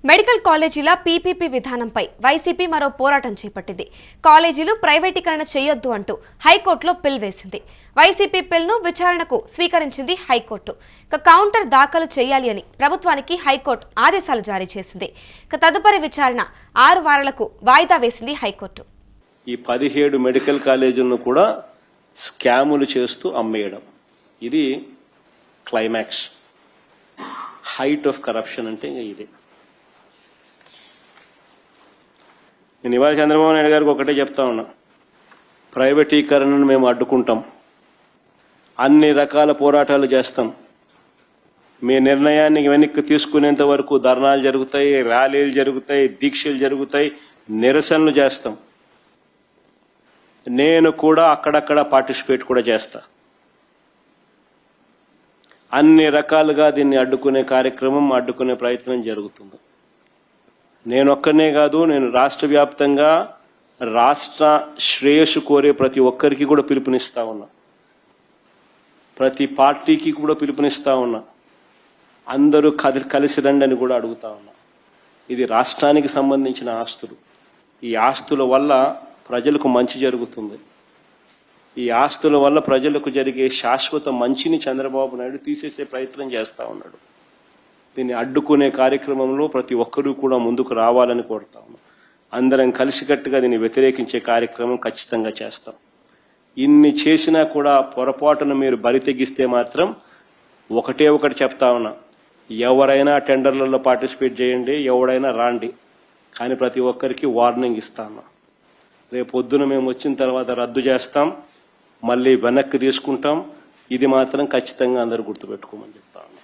Medical కాలేజీల PPP విధానంపై YCP మరో పోరాటం చేపట్టింది. కాలేజీలు ప్రైవేటీకరణ చేయొద్దు అంటూ హైకోర్టులో పిల్ వేసింది. వైసీపీ పిల్ను విచారణకు స్వీకరించింది హైకోర్టు. కౌంటర్ దాఖలు చేయాలి అని ప్రభుత్వానికి హైకోర్టు ఆదేశాలు జారీ చేసింది. తదుపరి విచారణ 6 వారాలకు వాయిదా వేసింది హైకోర్టు. ఈ 17 మెడికల్ కాలేజీలను కూడా స్కాములు చేస్తూ అమ్మేయడం, ఇది క్లైమాక్స్, హైట్ ఆఫ్ కరప్షన్ అంటే ఇదే. నేను ఇవాళ చంద్రబాబు నాయుడు గారికి ఒకటే చెప్తా ఉన్నా, ప్రైవేటీకరణను మేము అడ్డుకుంటాం, అన్ని రకాల పోరాటాలు చేస్తాం, మీ నిర్ణయాన్ని వెనక్కి తీసుకునేంత వరకు ధర్నాలు జరుగుతాయి, ర్యాలీలు జరుగుతాయి, దీక్షలు జరుగుతాయి, నిరసనలు చేస్తాం. నేను కూడా అక్కడక్కడ పార్టిసిపేట్ కూడా చేస్తా. అన్ని రకాలుగా దీన్ని అడ్డుకునే కార్యక్రమం, అడ్డుకునే ప్రయత్నం జరుగుతుంది. నేను ఒక్కనే కాదు, నేను రాష్ట్ర వ్యాప్తంగా రాష్ట్ర శ్రేయస్సు కోరే ప్రతి ఒక్కరికి కూడా పిలుపునిస్తా ఉన్నా, ప్రతి పార్టీకి కూడా పిలుపునిస్తా ఉన్నా, అందరూ కలిసి రండి అని కూడా అడుగుతా ఉన్నా. ఇది రాష్ట్రానికి సంబంధించిన ఆస్తులు. ఈ ఆస్తుల వల్ల ప్రజలకు మంచి జరుగుతుంది. ఈ ఆస్తుల వల్ల ప్రజలకు జరిగే శాశ్వత మంచిని చంద్రబాబు నాయుడు తీసేసే ప్రయత్నం చేస్తా ఉన్నాడు. దీన్ని అడ్డుకునే కార్యక్రమంలో ప్రతి ఒక్కరూ కూడా ముందుకు రావాలని కోరుతా ఉన్నాం. అందరం కలిసికట్టుగా దీన్ని వ్యతిరేకించే కార్యక్రమం ఖచ్చితంగా చేస్తాం. ఇన్ని చేసినా కూడా పొరపాటున మీరు బరి తెగిస్తే మాత్రం ఒకటే ఒకటి చెప్తా ఉన్నా, ఎవరైనా టెండర్లలో పార్టిసిపేట్ చేయండి, ఎవరైనా రాండి, కానీ ప్రతి ఒక్కరికి వార్నింగ్ ఇస్తా ఉన్నా. రేపు పొద్దున మేము వచ్చిన తర్వాత రద్దు చేస్తాం, మళ్ళీ వెనక్కి తీసుకుంటాం. ఇది మాత్రం ఖచ్చితంగా అందరూ గుర్తుపెట్టుకోమని చెప్తా ఉన్నా.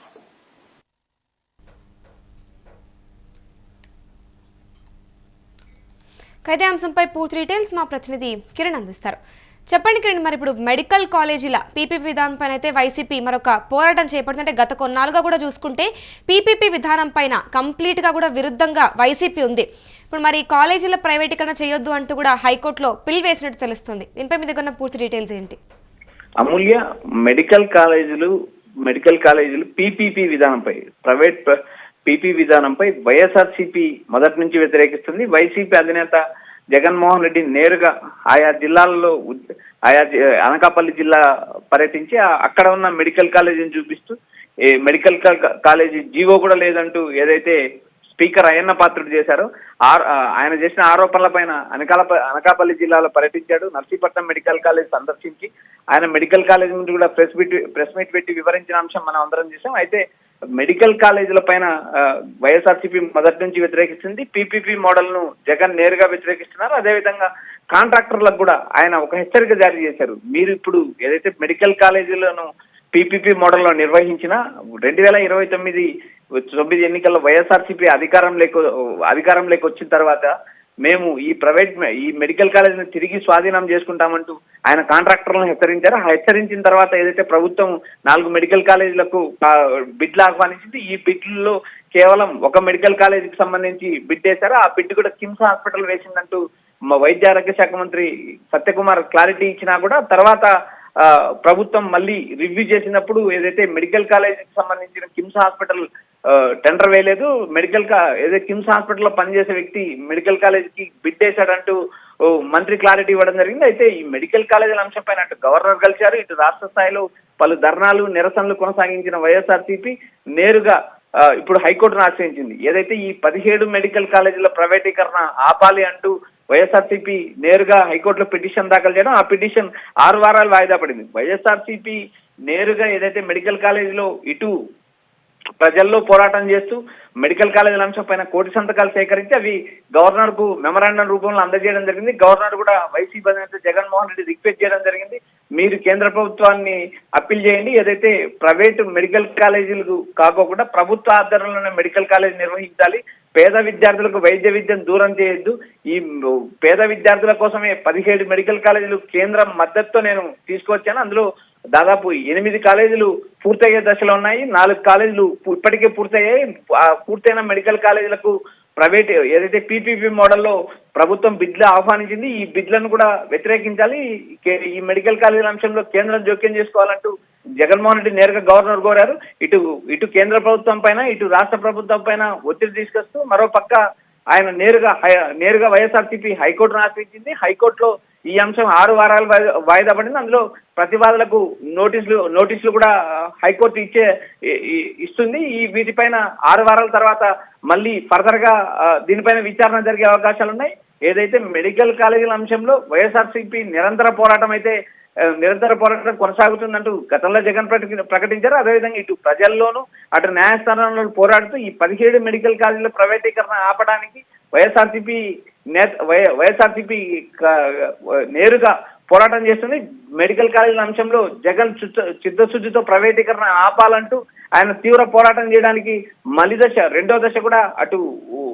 ఇదే అంశంపై పూర్తి డీటెయిల్స్ మా ప్రతినిధి కిరణ్ అందిస్తారు. చెప్పండి కిరణ్, మరి ఇప్పుడు మెడికల్ కాలేజీల పీపీపీ విధానం పైన అయితే వైసీపీ మరొక పోరాటం చేపడుతుంటే గత కొన్నాళ్ళుగా కూడా చూసుకుంటే పీపీపీ విధానం పైన కంప్లీట్గా కూడా విరుద్ధంగా వైసీపీ ఉంది. ఇప్పుడు మరి కాలేజీల ప్రైవేటీకరణ చేయొద్దు అంటూ కూడా హైకోర్టులో పిల్ వేసినట్టు తెలుస్తుంది. దీనిపై మీ దగ్గర పూర్తి డీటెయిల్స్ ఏంటి? అమూల్య, మెడికల్ కాలేజీలు పీపీపీ విధానంపై, ప్రైవేట్ పీపీ విధానంపై వైఎస్ఆర్సీపీ మొదటి నుంచి వ్యతిరేకిస్తుంది. వైసీపీ అధినేత జగన్మోహన్ రెడ్డి నేరుగా ఆయా జిల్లాల్లో, అనకాపల్లి జిల్లా పర్యటించి అక్కడ ఉన్న మెడికల్ కాలేజీని చూపిస్తూ మెడికల్ కాలేజీ జీవో కూడా లేదంటూ ఏదైతే స్పీకర్ అయ్యన్న పాత్రుడు చేశారో ఆయన చేసిన ఆరోపణల పైన అనకాపల్లి జిల్లాలో పర్యటించాడు. నర్సీపట్నం మెడికల్ కాలేజ్ సందర్శించి ఆయన మెడికల్ కాలేజ్ నుంచి కూడా ప్రెస్ మీట్ పెట్టి వివరించిన అంశం మనం అందరం చేశాం. అయితే మెడికల్ కాలేజీల పైన వైఎస్ఆర్సీపీ మొదటి నుంచి వ్యతిరేకిస్తుంది. పీపీపీ మోడల్ ను జగన్ నేరుగా వ్యతిరేకిస్తున్నారు. అదేవిధంగా కాంట్రాక్టర్లకు కూడా ఆయన ఒక హెచ్చరిక జారీ చేశారు. మీరు ఇప్పుడు ఏదైతే మెడికల్ కాలేజీలను పీపీపీ మోడల్లో నిర్వహించిన 2029 ఎన్నికల్లో వైఎస్ఆర్సీపీ అధికారంలోకి వచ్చిన తర్వాత మేము ఈ మెడికల్ కాలేజీని తిరిగి స్వాధీనం చేసుకుంటామంటూ ఆయన కాంట్రాక్టర్లను హెచ్చరించారు. హెచ్చరించిన తర్వాత ఏదైతే ప్రభుత్వం 4 మెడికల్ కాలేజీలకు బిడ్లు ఆహ్వానించింది. ఈ బిడ్లలో కేవలం ఒక మెడికల్ కాలేజీకి సంబంధించి బిడ్ వేశారు. ఆ బిడ్ కూడా కిమ్స్ హాస్పిటల్ వేసిందంటూ వైద్య ఆరోగ్య శాఖ మంత్రి సత్యకుమార్ క్లారిటీ ఇచ్చినా కూడా తర్వాత ప్రభుత్వం మళ్ళీ రివ్యూ చేసినప్పుడు ఏదైతే మెడికల్ కాలేజీకి సంబంధించిన కిమ్స్ హాస్పిటల్ టెండర్ వేయలేదు, ఏదైతే కిమ్స్ హాస్పిటల్లో పనిచేసే వ్యక్తి మెడికల్ కాలేజీకి బిడ్ వేశాడంటూ మంత్రి క్లారిటీ ఇవ్వడం జరిగింది. అయితే ఈ మెడికల్ కాలేజీల అంశం పైన అటు గవర్నర్ కలిశారు, ఇటు రాష్ట్ర స్థాయిలో పలు ధర్నాలు, నిరసనలు కొనసాగించిన వైఎస్ఆర్సీపీ నేరుగా ఇప్పుడు హైకోర్టును ఆశ్రయించింది. ఏదైతే ఈ 17 మెడికల్ కాలేజీల ప్రైవేటీకరణ ఆపాలి అంటూ వైఎస్ఆర్సీపీ నేరుగా హైకోర్టులో పిటిషన్ దాఖలు చేయడం, ఆ పిటిషన్ 6 వారాలు వాయిదా పడింది. వైఎస్ఆర్సీపీ నేరుగా ఏదైతే మెడికల్ కాలేజీలో ఇటు ప్రజల్లో పోరాటం చేస్తూ మెడికల్ కాలేజీల అంశం పైన 1 కోటి సంతకాలు సేకరించి అవి గవర్నర్ కు మెమరాండం రూపంలో అందజేయడం జరిగింది. గవర్నర్ కూడా వైసీపీ అధినేత జగన్మోహన్ రెడ్డి రిక్వెస్ట్ చేయడం జరిగింది, మీరు కేంద్ర ప్రభుత్వాన్ని అప్పీల్ చేయండి, ఏదైతే ప్రైవేటు మెడికల్ కాలేజీలకు కాకోకుండా ప్రభుత్వ ఆధ్వర్యంలోనే మెడికల్ కాలేజీ నిర్వహించాలి, పేద విద్యార్థులకు వైద్య విద్యను దూరం చేయొద్దు, ఈ పేద విద్యార్థుల కోసమే 17 మెడికల్ కాలేజీలు కేంద్రం మద్దతుతో నేను తీసుకొచ్చాను. అందులో దాదాపు 8 కాలేజీలు పూర్తయ్యే దశలో ఉన్నాయి, 4 కాలేజీలు ఇప్పటికే పూర్తయ్యాయి. పూర్తయిన మెడికల్ కాలేజీలకు ప్రైవేట్ ఏదైతే పీపీపీ మోడల్లో ప్రభుత్వం బిడ్లు ఆహ్వానించింది, ఈ బిడ్లను కూడా వ్యతిరేకించాలి, ఈ మెడికల్ కాలేజీల అంశంలో కేంద్రం జోక్యం చేసుకోవాలంటూ జగన్మోహన్ రెడ్డి నేరుగా గవర్నర్ కోరారు. ఇటు కేంద్ర ప్రభుత్వం పైన ఇటు రాష్ట్ర ప్రభుత్వం పైన ఒత్తిడి తీసుకొస్తూ మరో పక్క ఆయన నేరుగా వైఎస్ఆర్సీపీ హైకోర్టును ఆశ్రయించింది. హైకోర్టులో ఈ అంశం 6 వారాలు వాయిదా పడింది. అందులో ప్రతివాదులకు నోటీసులు కూడా హైకోర్టు ఇస్తుంది. వీటిపైన 6 వారాల తర్వాత మళ్ళీ ఫర్దర్ గా దీనిపైన విచారణ జరిగే అవకాశాలు ఉన్నాయి. ఏదైతే మెడికల్ కాలేజీల అంశంలో వైఎస్ఆర్సీపీ నిరంతర పోరాటం కొనసాగుతుందంటూ గతంలో జగన్ ప్రకటించారు. అదేవిధంగా ఇటు ప్రజల్లోనూ అటు న్యాయస్థానంలో పోరాడుతూ ఈ 17 మెడికల్ కాలేజీల ప్రైవేటీకరణ ఆపడానికి వైఎస్ఆర్సీపీ నేరుగా పోరాటం చేస్తుంది. మెడికల్ కాలేజీల అంశంలో జగన్ చిత్తశుద్ధితో ప్రైవేటీకరణ ఆపాలంటూ ఆయన తీవ్ర పోరాటం చేయడానికి రెండో దశ కూడా అటు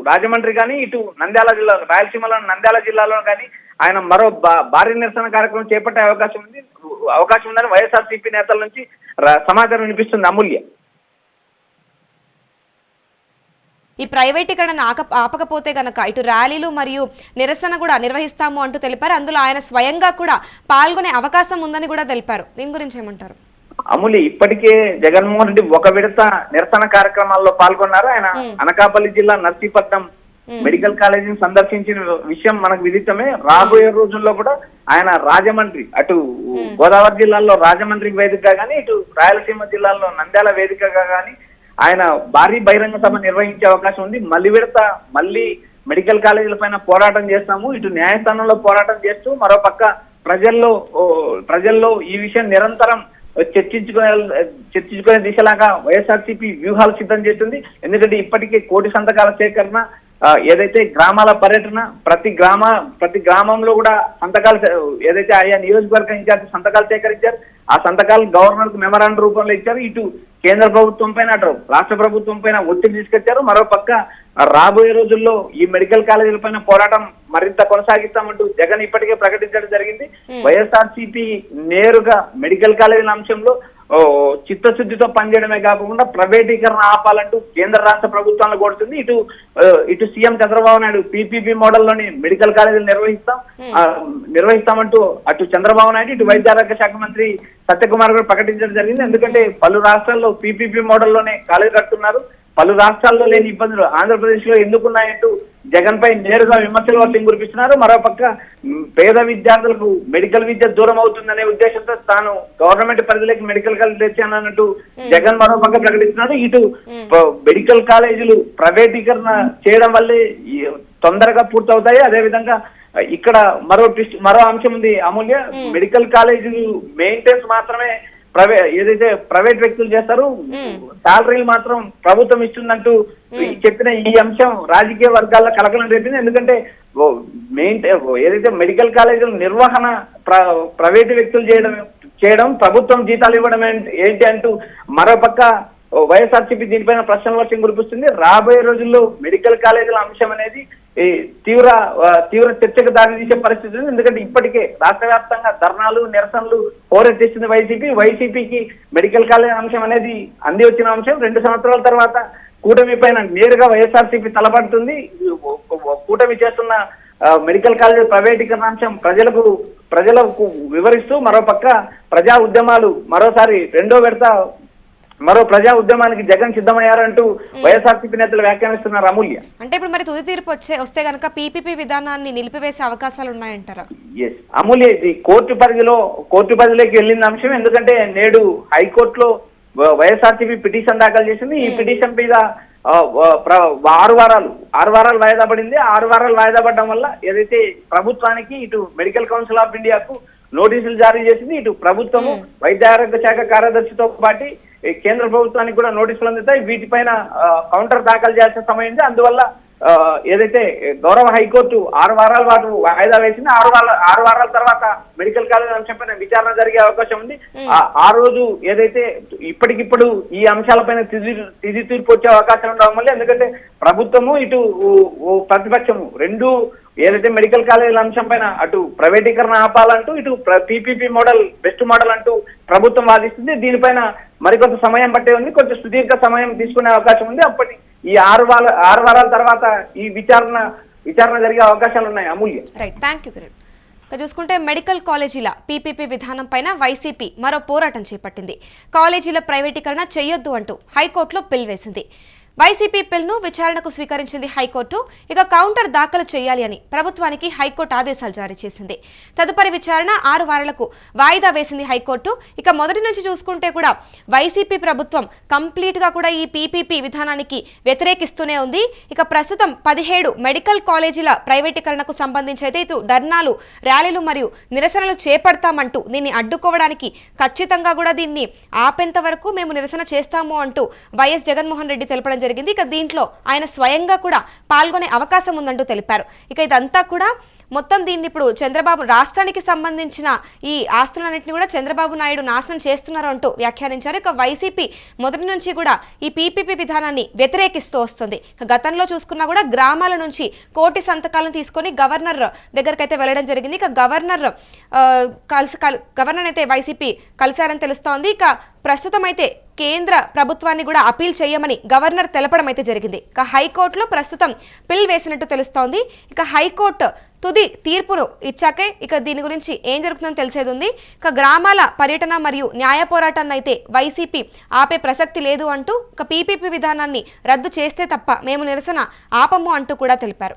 రాజమండ్రి కానీ ఇటు నంద్యాల జిల్లా రాయలసీమలో నంద్యాల జిల్లాలో కానీ ఆయన మరో భారీ నిరసన కార్యక్రమం చేపట్టే అవకాశం ఉందని వైఎస్ఆర్సీపీ నేతల నుంచి సమాచారం వినిపిస్తుంది. అమూల్య, ఈ ప్రైవేటీకరణ ఆపకపోతే గనక ఇటు ర్యాలీలు మరియు నిరసన కూడా నిర్వహిస్తాము అంటూ తెలిపారు. అందులో ఆయన స్వయంగా కూడా పాల్గొనే అవకాశం ఉందని కూడా తెలిపారు. దీని గురించి ఏమంటారు? అమూల్య, ఇప్పటికే జగన్మోహన్ రెడ్డి ఒక విడత నిరసన కార్యక్రమాల్లో పాల్గొన్నారు. ఆయన అనకాపల్లి జిల్లా నర్సీపట్నం మెడికల్ కాలేజీని సందర్శించిన విషయం మనకు విదితమే. రాబోయే రోజుల్లో కూడా ఆయన రాజమండ్రి అటు గోదావరి జిల్లాలో రాజమండ్రి వేదికగా కానీ ఇటు రాయలసీమ జిల్లాలో నంద్యాల వేదికగా కానీ ఆయన భారీ బహిరంగ సభ నిర్వహించే అవకాశం ఉంది. మళ్ళీ మెడికల్ కాలేజీల పైన పోరాటం చేస్తాము, ఇటు న్యాయస్థానంలో పోరాటం చేస్తూ మరోపక్క ప్రజల్లో ఈ విషయం నిరంతరం చర్చించుకునే దిశలాగా వైఎస్ఆర్సీపీ వ్యూహాలు సిద్ధం చేస్తుంది. ఎందుకంటే ఇప్పటికే 1 కోటి సంతకాల సేకరణ, ఏదైతే గ్రామాల పర్యటన, ప్రతి గ్రామంలో కూడా సంతకాలు, ఏదైతే ఆయా నియోజకవర్గ ఇన్ఛార్జ్ సంతకాలు సేకరించారు, ఆ సంతకాలు గవర్నర్ కు మెమరాండం రూపంలో ఇచ్చారు. ఇటు కేంద్ర ప్రభుత్వం పైన అటు రాష్ట్ర ప్రభుత్వం పైన ఒత్తిడి తీసుకొచ్చారు. మరోపక్క రాబోయే రోజుల్లో ఈ మెడికల్ కాలేజీల పైన పోరాటం మరింత కొనసాగిస్తామంటూ జగన్ ఇప్పటికే ప్రకటించడం జరిగింది. వైఎస్ఆర్సీపీ నేరుగా మెడికల్ కాలేజీల అంశంలో చిత్తశుద్ధితో పనిచేయడమే కాకుండా ప్రైవేటీకరణ ఆపాలంటూ కేంద్ర రాష్ట్ర ప్రభుత్వాలను కోరుతుంది. ఇటు సీఎం చంద్రబాబు నాయుడు పీపీపీ మోడల్లోని మెడికల్ కాలేజీలు నిర్వహిస్తామంటూ అటు చంద్రబాబు నాయుడు ఇటు వైద్య ఆరోగ్య శాఖ మంత్రి సత్యకుమార్ కూడా ప్రకటించడం జరిగింది. ఎందుకంటే పలు రాష్ట్రాల్లో పీపీపీ మోడల్లోనే కాలేజీ కడుతున్నారు. పలు రాష్ట్రాల్లో లేని ఇబ్బందులు ఆంధ్రప్రదేశ్ లో ఎందుకున్నాయంటూ జగన్ పై నేరుగా విమర్శలు వర్షం కురిపిస్తున్నారు. మరోపక్క పేద విద్యార్థులకు మెడికల్ విద్య దూరం అవుతుందనే ఉద్దేశంతో తాను గవర్నమెంట్ పరిధిలోకి మెడికల్ కాలేజ్ తెచ్చానన్నట్టు జగన్ మరోపక్క ప్రకటిస్తున్నాడు. ఇటు మెడికల్ కాలేజీలు ప్రైవేటీకరణ చేయడం వల్లే తొందరగా పూర్తవుతాయి. అదేవిధంగా ఇక్కడ మరో అంశం ఉంది అమూల్య. మెడికల్ కాలేజీలు మెయింటెనెన్స్ మాత్రమే ఏదైతే ప్రైవేట్ వ్యక్తులు చేస్తారు, శాలరీలు మాత్రం ప్రభుత్వం ఇస్తుందంటూ చెప్పిన ఈ అంశం రాజకీయ వర్గాల్లో కలకలం రేపింది. ఎందుకంటే ఏదైతే మెడికల్ కాలేజీల నిర్వహణ ప్రైవేటు వ్యక్తులు చేయడం ప్రభుత్వం జీతాలు ఇవ్వడం ఏంటి అంటూ మరోపక్క వైఎస్ఆర్సీపీ దీనిపైన ప్రశ్నల వర్షం కురిపిస్తుంది. రాబోయే రోజుల్లో మెడికల్ కాలేజీల అంశం అనేది తీవ్ర చర్చకు దారితీసే పరిస్థితి ఉంది. ఎందుకంటే ఇప్పటికే రాష్ట్ర వ్యాప్తంగా ధర్నాలు నిరసనలు హోరెత్తిస్తుంది వైసీపీకి మెడికల్ కాలేజ్ అంశం అనేది అంది వచ్చిన అంశం. 2 సంవత్సరాల తర్వాత కూటమి పైన నేరుగా వైఎస్ఆర్సీపీ తలపడుతుంది. కూటమి చేస్తున్న మెడికల్ కాలేజ్ ప్రైవేటీకరణ అంశం ప్రజలకు వివరిస్తూ మరోపక్క ప్రజా ఉద్యమాలు మరోసారి మరో ప్రజా ఉద్యమానికి జగన్ సిద్ధమయ్యారంటూ వైఎస్ఆర్సీపీ నేతలు వ్యాఖ్యానిస్తున్నారు. అమూల్య, అంటే ఇప్పుడు మరి తుది తీర్పు వస్తే గనక పీపీపీ విధానాన్ని నిలిపివేసే అవకాశాలు ఉన్నాయంటారా? అమూల్య, ఇది కోర్టు పరిధిలోకి వెళ్ళిన అంశం. ఎందుకంటే నేడు హైకోర్టులో వైఎస్ఆర్సీపీ పిటిషన్ దాఖలు చేసింది. ఈ పిటిషన్ మీద 6 వారాలు వాయిదా పడింది. 6 వారాలు వాయిదా పడడం వల్ల ఏదైతే ప్రభుత్వానికి ఇటు మెడికల్ కౌన్సిల్ ఆఫ్ ఇండియాకు నోటీసులు జారీ చేసింది, ఇటు ప్రభుత్వము వైద్య ఆరోగ్య శాఖ కార్యదర్శితో పాటు కేంద్ర ప్రభుత్వానికి కూడా నోటీసులు అందుతాయి. వీటిపైన కౌంటర్ దాఖలు చేయాల్సిన సమయం ఉంది. అందువల్ల ఏదైతే గౌరవ హైకోర్టు 6 వారాల పాటు వాయిదా వేసింది, 6 వారాల తర్వాత మెడికల్ కాలేజ్ అంశంపైన విచారణ జరిగే అవకాశం ఉంది. ఆ రోజు ఏదైతే ఇప్పటికిప్పుడు ఈ అంశాలపైన తిరిగి తీర్పు వచ్చే అవకాశం ఉండడం వల్ల, ఎందుకంటే ప్రభుత్వము ఇటు ప్రతిపక్షము రెండు ఏదైతే మెడికల్ కాలేజీల అంశం పైన అటు ప్రైవేటీకరణ ఆపాలంటూ ఇటు పీపీపీ మోడల్ బెస్ట్ మోడల్ అంటూ ప్రభుత్వం వాదిస్తుంది. దీనిపైన మరికొంత సమయం పట్టే ఉంది, కొంచెం సుదీర్ఘ సమయం తీసుకునే అవకాశం ఉంది. అప్పటి ఈ 6 వారాల తర్వాత ఈ విచారణ జరిగే అవకాశాలు ఉన్నాయి. అమూల్య, రైట్, థ్యాంక్ యూ కిరణ్. ఇక చూసుకుంటే మెడికల్ కాలేజీల పీపీపీ విధానం పైన వైసీపీ మరో పోరాటం చేపట్టింది. కాలేజీల ప్రైవేటీకరణ చేయొద్దు అంటూ హైకోర్టులో పిల్ వేసింది. వైసీపీ పిల్ను విచారణకు స్వీకరించింది హైకోర్టు. ఇక కౌంటర్ దాఖలు చేయాలి అని ప్రభుత్వానికి హైకోర్టు ఆదేశాలు జారీ చేసింది. తదుపరి విచారణ 6 వారాలకు వాయిదా వేసింది హైకోర్టు. ఇక మొదటి నుంచి చూసుకుంటే కూడా వైసీపీ ప్రభుత్వం కంప్లీట్ గా కూడా ఈ పీపీపీ విధానానికి వ్యతిరేకిస్తూనే ఉంది. ఇక ప్రస్తుతం 17 మెడికల్ కాలేజీల ప్రైవేటీకరణకు సంబంధించి అయితే ఇటు ధర్నాలు, ర్యాలీలు మరియు నిరసనలు చేపడతామంటూ దీన్ని అడ్డుకోవడానికి ఖచ్చితంగా కూడా దీన్ని ఆపేంత వరకు మేము నిరసన చేస్తాము అంటూ వైఎస్ జగన్మోహన్ రెడ్డి తెలపడం జరిగింది. ఇక దీంట్లో ఆయన స్వయంగా కూడా పాల్గొనే అవకాశం ఉందంటూ తెలిపారు. ఇక ఇదంతా కూడా మొత్తం దీన్ని ఇప్పుడు చంద్రబాబు రాష్ట్రానికి సంబంధించిన ఈ ఆస్తులన్నింటినీ కూడా చంద్రబాబు నాయుడు నాశనం చేస్తున్నారు అంటూ వ్యాఖ్యానించారు. ఇక వైసీపీ మొదటి నుంచి కూడా ఈ పీపీపీ విధానాన్ని వ్యతిరేకిస్తూ వస్తుంది. గతంలో చూసుకున్నా కూడా గ్రామాల నుంచి కోటి సంతకాలను తీసుకొని గవర్నర్ దగ్గరికి అయితే వెళ్ళడం జరిగింది. ఇక గవర్నర్ అయితే వైసీపీ కలిశారని తెలుస్తోంది. ఇక ప్రస్తుతం అయితే కేంద్ర ప్రభుత్వాన్ని కూడా అపీల్ చేయమని గవర్నర్ తెలపడం అయితే జరిగింది. ఇక హైకోర్టులో ప్రస్తుతం పిల్ వేసినట్టు తెలుస్తోంది. ఇక హైకోర్టు తుది తీర్పును ఇచ్చాకే ఇక దీని గురించి ఏం జరుగుతుందో తెలిసేది ఉంది. ఇక గ్రామాల పర్యటన మరియు న్యాయ పోరాటాన్ని అయితే వైసీపీ ఆపే ప్రసక్తి లేదు అంటూ ఇక పీపీపీ విధానాన్ని రద్దు చేస్తే తప్ప మేము నిరసన ఆపము అంటూ కూడా తెలిపారు.